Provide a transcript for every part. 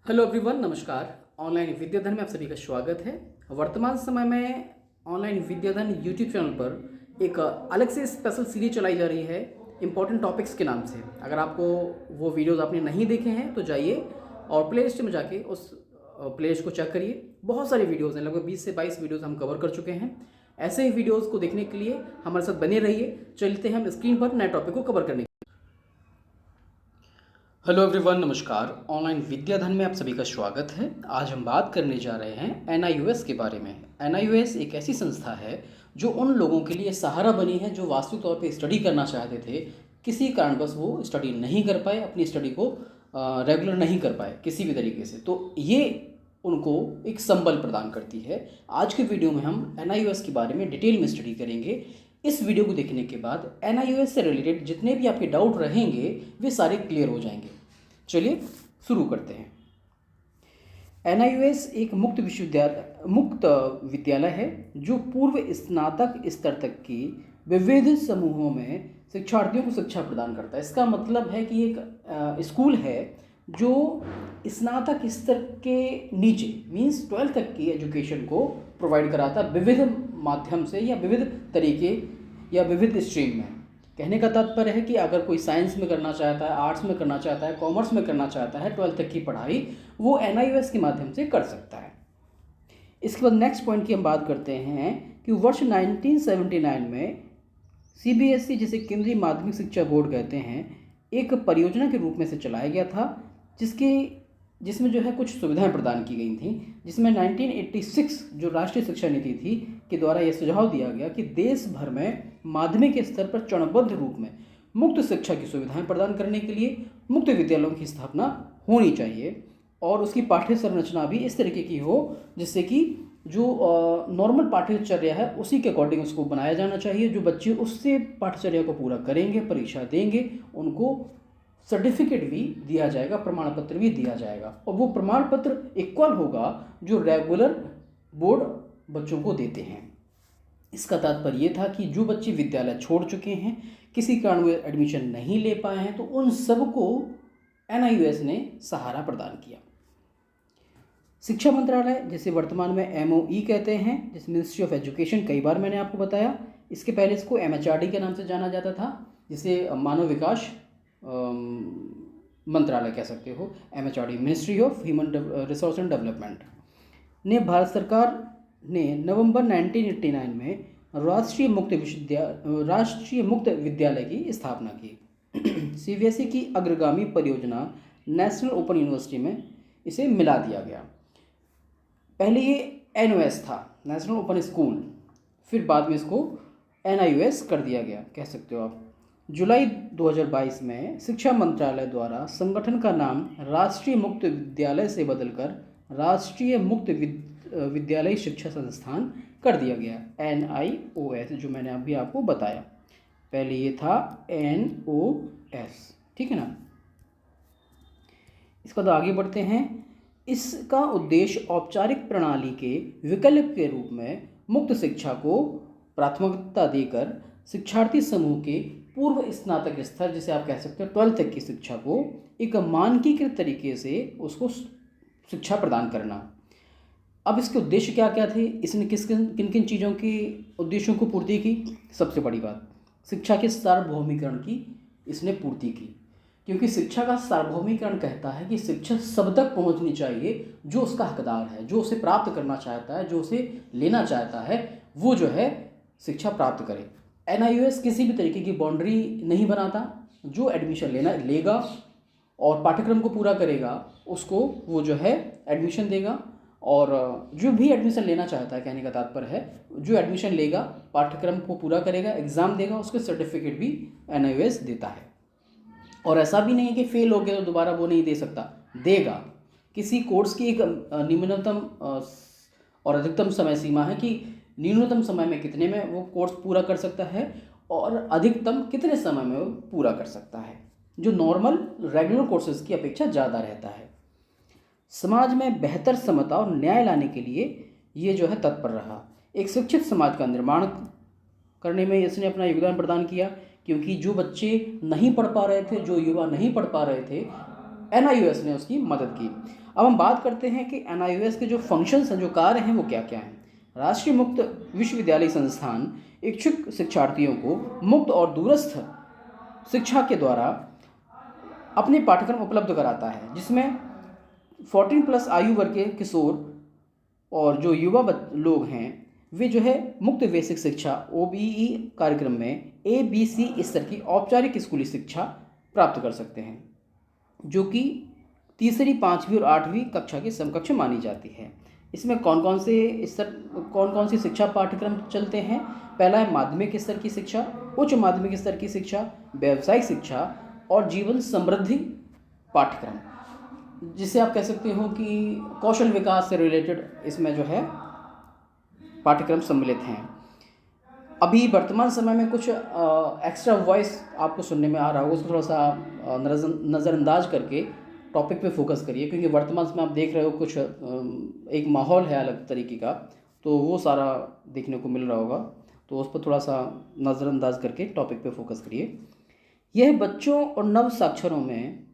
Hello everyone, नमस्कार। Online विद्याधन में आप सभी का स्वागत है। वर्तमान समय में ऑनलाइन विद्याधन यूट्यूब चैनल पर एक अलग से स्पेशल सीरीज चलाई जा रही है इम्पोर्टेंट टॉपिक्स के नाम से। अगर आपको वो वीडियोस आपने नहीं देखे हैं तो जाइए और प्ले लिस्ट में जाके उस प्ले लिस्ट को चेक करिए। बहुत सारी वीडियोज़ हैं, लगभग 20 से 22 वीडियोज़ हम कवर कर चुके हैं। ऐसे ही वीडियोज़ को देखने के लिए हमारे साथ बने रहिए। चलते हैं हम स्क्रीन पर नए टॉपिक को कवर करने। हेलो एवरीवन, नमस्कार। ऑनलाइन विद्याधन में आप सभी का स्वागत है। आज हम बात करने जा रहे हैं एनआईओएस के बारे में। एनआईओएस एक ऐसी संस्था है जो उन लोगों के लिए सहारा बनी है जो वास्तविक तौर पे स्टडी करना चाहते थे, किसी कारणवश वो स्टडी नहीं कर पाए, अपनी स्टडी को रेगुलर नहीं कर पाए किसी भी तरीके से, तो ये उनको एक संबल प्रदान करती है। आज के वीडियो में हम एनआईओएस के बारे में डिटेल में स्टडी करेंगे। इस वीडियो को देखने के बाद एनआईओएस से रिलेटेड जितने भी आपके डाउट रहेंगे वे सारे क्लियर हो जाएंगे। चलिए शुरू करते हैं। एनआईओएस एक मुक्त विद्यालय है जो पूर्व स्नातक स्तर तक की विविध समूहों में शिक्षार्थियों को शिक्षा प्रदान करता है। इसका मतलब है कि एक स्कूल है जो स्नातक स्तर के नीचे मीन्स 12th तक की एजुकेशन को प्रोवाइड कराता है विविध माध्यम से या विविध तरीके या विविध स्ट्रीम में। कहने का तात्पर्य है कि अगर कोई साइंस में करना चाहता है, आर्ट्स में करना चाहता है, कॉमर्स में करना चाहता है, 12th तक की पढ़ाई वो एनआईओएस के माध्यम से कर सकता है। इसके बाद नेक्स्ट पॉइंट की हम बात करते हैं कि वर्ष 1979 में सीबीएसई, जिसे केंद्रीय माध्यमिक शिक्षा बोर्ड कहते हैं, एक परियोजना के रूप में से चलाया गया था जिसमें जो है कुछ सुविधाएं प्रदान की गई थी, जिसमें 1986 जो राष्ट्रीय शिक्षा नीति थी के द्वारा यह सुझाव दिया गया कि देश भर में माध्यमिक स्तर पर चरणबद्ध रूप में मुक्त शिक्षा की सुविधाएं प्रदान करने के लिए मुक्त विद्यालयों की स्थापना होनी चाहिए और उसकी पाठ्य संरचना भी इस तरीके की हो जिससे कि जो नॉर्मल पाठ्यचर्या है उसी के अकॉर्डिंग उसको बनाया जाना चाहिए। जो बच्चे उससे पाठ्यचर्या को पूरा करेंगे, परीक्षा देंगे, उनको सर्टिफिकेट भी दिया जाएगा, प्रमाण पत्र भी दिया जाएगा और वो प्रमाण पत्र इक्वल होगा जो रेगुलर बोर्ड बच्चों को देते हैं। इसका तात्पर्य ये था कि जो बच्चे विद्यालय छोड़ चुके हैं, किसी कारण वे एडमिशन नहीं ले पाए हैं, तो उन सबको एनआईओएस ने सहारा प्रदान किया। शिक्षा मंत्रालय, जिसे वर्तमान में एमओई कहते हैं, जिस मिनिस्ट्री ऑफ एजुकेशन, कई बार मैंने आपको बताया। इसके पहले इसको एमएचआरडी के नाम से जाना जाता था, जिसे मानव विकास मंत्रालय कह सकते हो। MHRD, ministry of human resource and development, ने भारत सरकार ने नवंबर 1989 में राष्ट्रीय मुक्त विद्यालय की स्थापना की। सीबीएसई की अग्रगामी परियोजना नेशनल ओपन यूनिवर्सिटी में इसे मिला दिया गया। पहले ये एनओएस था, नेशनल ओपन स्कूल, फिर बाद में इसको एनआईओएस कर दिया गया, कह सकते हो आप। जुलाई 2022 में शिक्षा मंत्रालय द्वारा संगठन का नाम राष्ट्रीय मुक्त विद्यालय से बदलकर राष्ट्रीय मुक्त विद्यालय शिक्षा संस्थान कर दिया गया, एनआईओएस, जो मैंने अभी आपको बताया। पहले ये था एनओएस, ठीक है ना। इसका तो आगे बढ़ते हैं। इसका उद्देश्य औपचारिक प्रणाली के विकल्प के रूप में मुक्त शिक्षा को प्राथमिकता देकर शिक्षार्थी समूह के पूर्व स्नातक स्तर, जिसे आप कह सकते हो 12th तक की शिक्षा को एक मानकीकृत तरीके से उसको शिक्षा प्रदान करना। अब इसके उद्देश्य क्या क्या थे, इसने किन किन चीज़ों के उद्देश्यों को पूर्ति की? सबसे बड़ी बात, शिक्षा के सार्वभौमिकरण की इसने पूर्ति की, क्योंकि शिक्षा का सार्वभौमिकरण कहता है कि शिक्षा सब तक पहुंचनी चाहिए। जो उसका हकदार है, जो उसे प्राप्त करना चाहता है, जो उसे लेना चाहता है, वो जो है शिक्षा प्राप्त करे। एनआईओएस किसी भी तरीके की बाउंड्री नहीं बनाता। जो एडमिशन लेगा और पाठ्यक्रम को पूरा करेगा उसको वो जो है एडमिशन देगा, और जो भी एडमिशन लेना चाहता है, कहने का तात्पर्य है जो एडमिशन लेगा, पाठ्यक्रम को पूरा करेगा, एग्ज़ाम देगा, उसके सर्टिफिकेट भी एनआईओएस देता है। और ऐसा भी नहीं है कि फेल हो गया तो दोबारा वो नहीं दे सकता, देगा। किसी कोर्स की एक न्यूनतम और अधिकतम समय सीमा है कि न्यूनतम समय में कितने में वो कोर्स पूरा कर सकता है और अधिकतम कितने समय में वो पूरा कर सकता है, जो नॉर्मल रेगुलर कोर्सेज की अपेक्षा ज़्यादा रहता है। समाज में बेहतर समता और न्याय लाने के लिए ये जो है तत्पर रहा। एक शिक्षित समाज का निर्माण करने में इसने अपना योगदान प्रदान किया, क्योंकि जो बच्चे नहीं पढ़ पा रहे थे, जो युवा नहीं पढ़ पा रहे थे, NIOS ने उसकी मदद की। अब हम बात करते हैं कि NIOS के जो फंक्शंस हैं, जो कार्य हैं, वो क्या क्या हैं। राष्ट्रीय मुक्त विश्वविद्यालय संस्थान इच्छुक शिक्षार्थियों को मुक्त और दूरस्थ शिक्षा के द्वारा अपने पाठ्यक्रम उपलब्ध कराता है, जिसमें 14+ आयु वर्ग के किशोर और जो युवा लोग हैं वे जो है मुक्त बेसिक शिक्षा OBE कार्यक्रम में ABC स्तर की औपचारिक स्कूली शिक्षा प्राप्त कर सकते हैं, जो कि तीसरी, 5वीं और 8वीं कक्षा के समकक्ष मानी जाती है। इसमें कौन कौन सी शिक्षा पाठ्यक्रम चलते हैं। पहला है माध्यमिक स्तर की शिक्षा, उच्च माध्यमिक स्तर की शिक्षा, व्यावसायिक शिक्षा और जीवन समृद्धि पाठ्यक्रम, जिसे आप कह सकते हो कि कौशल विकास से रिलेटेड इसमें जो है पाठ्यक्रम सम्मिलित हैं। अभी वर्तमान समय में कुछ एक्स्ट्रा वॉइस आपको सुनने में आ रहा होगा, उसको थोड़ा सा नज़रअंदाज करके टॉपिक पे फोकस करिए, क्योंकि वर्तमान समय आप देख रहे हो कुछ एक माहौल है अलग तरीके का, तो वो सारा देखने को मिल रहा होगा, तो उस पर थोड़ा सा नज़रअंदाज करके टॉपिक पे फोकस करिए। यह बच्चों और नव साक्षरों में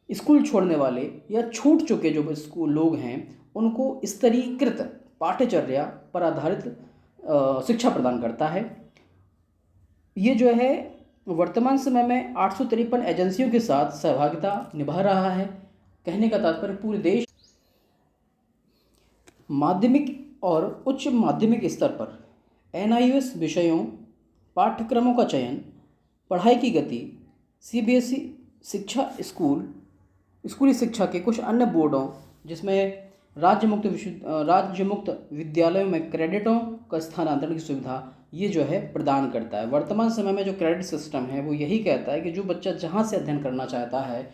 स्कूल छोड़ने वाले या छूट चुके जो स्कूल लोग हैं उनको स्तरीकृत पाठ्यचर्या पर आधारित शिक्षा प्रदान करता है। ये जो है वर्तमान समय में 853 एजेंसियों के साथ सहभागिता निभा रहा है। कहने का तात्पर्य पूरे देश माध्यमिक और उच्च माध्यमिक स्तर पर NIOS विषयों, पाठ्यक्रमों का चयन, पढ़ाई की गति, CBSE शिक्षा स्कूली शिक्षा के कुछ अन्य बोर्डों, जिसमें राज्य मुक्त विद्यालयों में क्रेडिटों का स्थानांतरण की सुविधा ये जो है प्रदान करता है। वर्तमान समय में जो क्रेडिट सिस्टम है वो यही कहता है कि जो बच्चा जहाँ से अध्ययन करना चाहता है,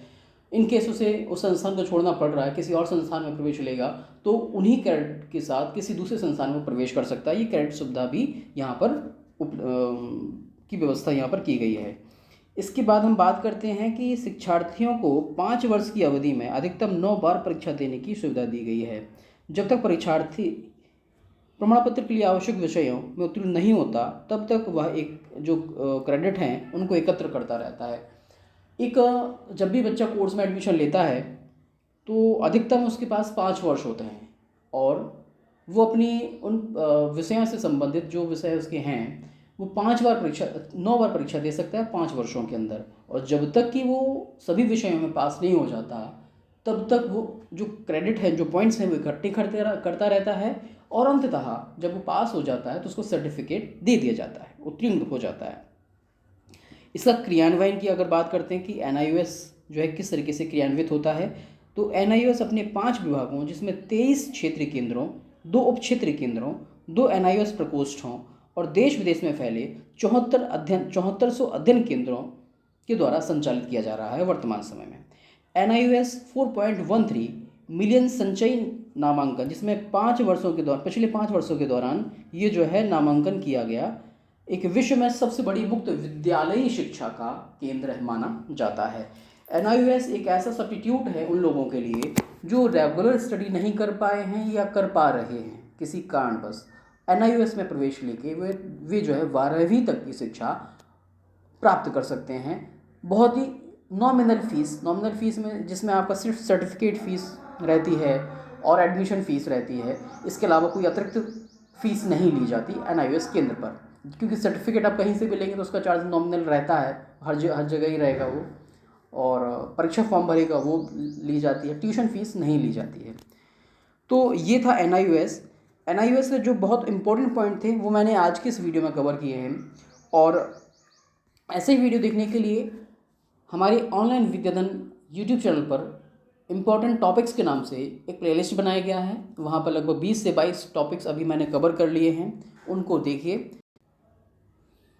इन केस उसे उस संस्थान को छोड़ना पड़ रहा है, किसी और संस्थान में प्रवेश लेगा, तो उन्हीं क्रेडिट के साथ किसी दूसरे संस्थान में प्रवेश कर सकता है। ये क्रेडिट सुविधा भी यहाँ पर की व्यवस्था यहाँ पर की गई है। इसके बाद हम बात करते हैं कि शिक्षार्थियों को 5 वर्ष की अवधि में अधिकतम 9 बार परीक्षा देने की सुविधा दी गई है। जब तक परीक्षार्थी प्रमाण पत्र के लिए आवश्यक विषयों में उत्तीर्ण नहीं होता, तब तक वह एक जो क्रेडिट हैं उनको एकत्र करता रहता है। जब भी बच्चा कोर्स में एडमिशन लेता है तो अधिकतम उसके पास 5 वर्ष होते हैं और वो अपनी उन विषयों से संबंधित जो विषय उसके हैं वो 9 बार परीक्षा दे सकता है 5 वर्षों के अंदर। और जब तक कि वो सभी विषयों में पास नहीं हो जाता, तब तक वो जो क्रेडिट है, जो पॉइंट्स हैं, वो इकट्ठे करता रहता है और अंततः जब वो पास हो जाता है तो उसको सर्टिफिकेट दे दिया जाता है, उत्तीर्ण हो जाता है। इसका क्रियान्वयन की अगर बात करते हैं कि NIOS जो है किस तरीके से क्रियान्वित होता है, तो NIOS अपने 5 विभागों, जिसमें 23 क्षेत्रीय केंद्रों, 2 उप क्षेत्रीय केंद्रों, 2 NIOS प्रकोष्ठों और देश विदेश में फैले 7400 अध्ययन केंद्रों के द्वारा संचालित किया जा रहा है। वर्तमान समय में NIOS 4.13 मिलियन संचयी नामांकन, जिसमें पिछले 5 वर्षों के दौरान ये जो है नामांकन किया गया, एक विश्व में सबसे बड़ी मुक्त विद्यालयी शिक्षा का केंद्र माना जाता है। NIOS एक ऐसा सब्स्टिट्यूट है उन लोगों के लिए जो रेगुलर स्टडी नहीं कर पाए हैं या कर पा रहे हैं किसी कारणवश। NIOS में प्रवेश लेके वे जो है 12वीं तक की शिक्षा प्राप्त कर सकते हैं। बहुत ही नॉमिनल फीस में, जिसमें आपका सिर्फ सर्टिफिकेट फ़ीस रहती है और एडमिशन फ़ीस रहती है। इसके अलावा कोई अतिरिक्त फ़ीस नहीं ली जाती NIOS केंद्र पर, क्योंकि सर्टिफिकेट आप कहीं से भी लेंगे तो उसका चार्ज नॉमिनल रहता है, हर जगह ही रहेगा वो, और परीक्षा फॉर्म भरेगा वो ली जाती है, ट्यूशन फ़ीस नहीं ली जाती है। तो ये था NIOS के जो बहुत इंपॉर्टेंट पॉइंट थे वो मैंने आज की इस वीडियो में कवर किए हैं। और ऐसे ही वीडियो देखने के लिए हमारी ऑनलाइन विद्याधन YouTube चैनल पर इम्पॉर्टेंट टॉपिक्स के नाम से एक प्लेलिस्ट बनाया गया है। वहाँ पर लगभग 20 से 22 टॉपिक्स अभी मैंने कवर कर लिए हैं, उनको देखिए।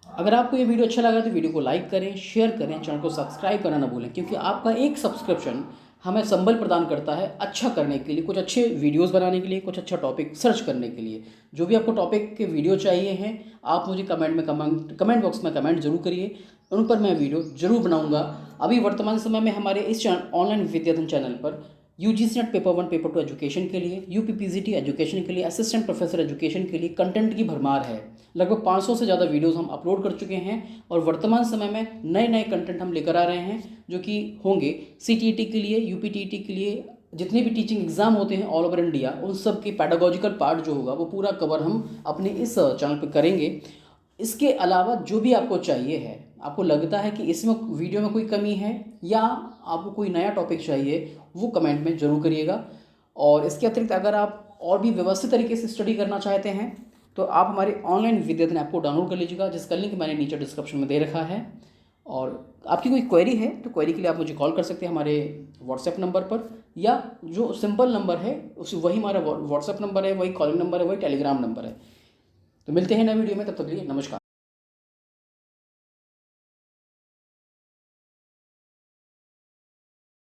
अगर आपको ये वीडियो अच्छा लगा तो वीडियो को लाइक करें, शेयर करें, चैनल को सब्सक्राइब करना ना भूलें, क्योंकि आपका एक सब्सक्रिप्शन हमें संबल प्रदान करता है अच्छा करने के लिए, कुछ अच्छे वीडियोस बनाने के लिए, कुछ अच्छा टॉपिक सर्च करने के लिए। जो भी आपको टॉपिक के वीडियो चाहिए हैं, आप मुझे कमेंट बॉक्स में कमेंट जरूर करिए, उन पर मैं वीडियो जरूर बनाऊंगा। अभी वर्तमान समय में हमारे इस ऑनलाइन विद्याधन चैनल पर UGC net paper 1 paper 2 education के लिए, यूपीपीजीटी एजुकेशन के लिए, असिस्टेंट प्रोफेसर एजुकेशन के लिए कंटेंट की भरमार है। लगभग 500 से ज़्यादा वीडियोस हम अपलोड कर चुके हैं और वर्तमान समय में नए नए कंटेंट हम लेकर आ रहे हैं जो कि होंगे सीटीईटी के लिए, यूपीटीईटी के लिए, जितने भी टीचिंग एग्जाम होते हैं ऑल ओवर इंडिया, उन सब के पैडागोजिकल पार्ट जो होगा वो पूरा कवर हम अपने इस चैनल पर करेंगे। इसके अलावा जो भी आपको चाहिए है, आपको लगता है कि इसमें वीडियो में कोई कमी है या आपको कोई नया टॉपिक चाहिए, वो कमेंट में ज़रूर करिएगा। और इसके अतिरिक्त अगर आप और भी व्यवस्थित तरीके से स्टडी करना चाहते हैं तो आप हमारे ऑनलाइन विद्याधन ऐप को डाउनलोड कर लीजिएगा, जिसका लिंक मैंने नीचे डिस्क्रिप्शन में दे रखा है। और आपकी कोई क्वेरी है तो क्वेरी के लिए आप मुझे कॉल कर सकते हैं हमारे व्हाट्सएप नंबर पर, या जो सिंपल नंबर है वही हमारा व्हाट्सएप नंबर है, वही कॉलिंग नंबर है, वही टेलीग्राम नंबर है। तो मिलते हैं नए वीडियो में, तब तक के लिए नमस्कार।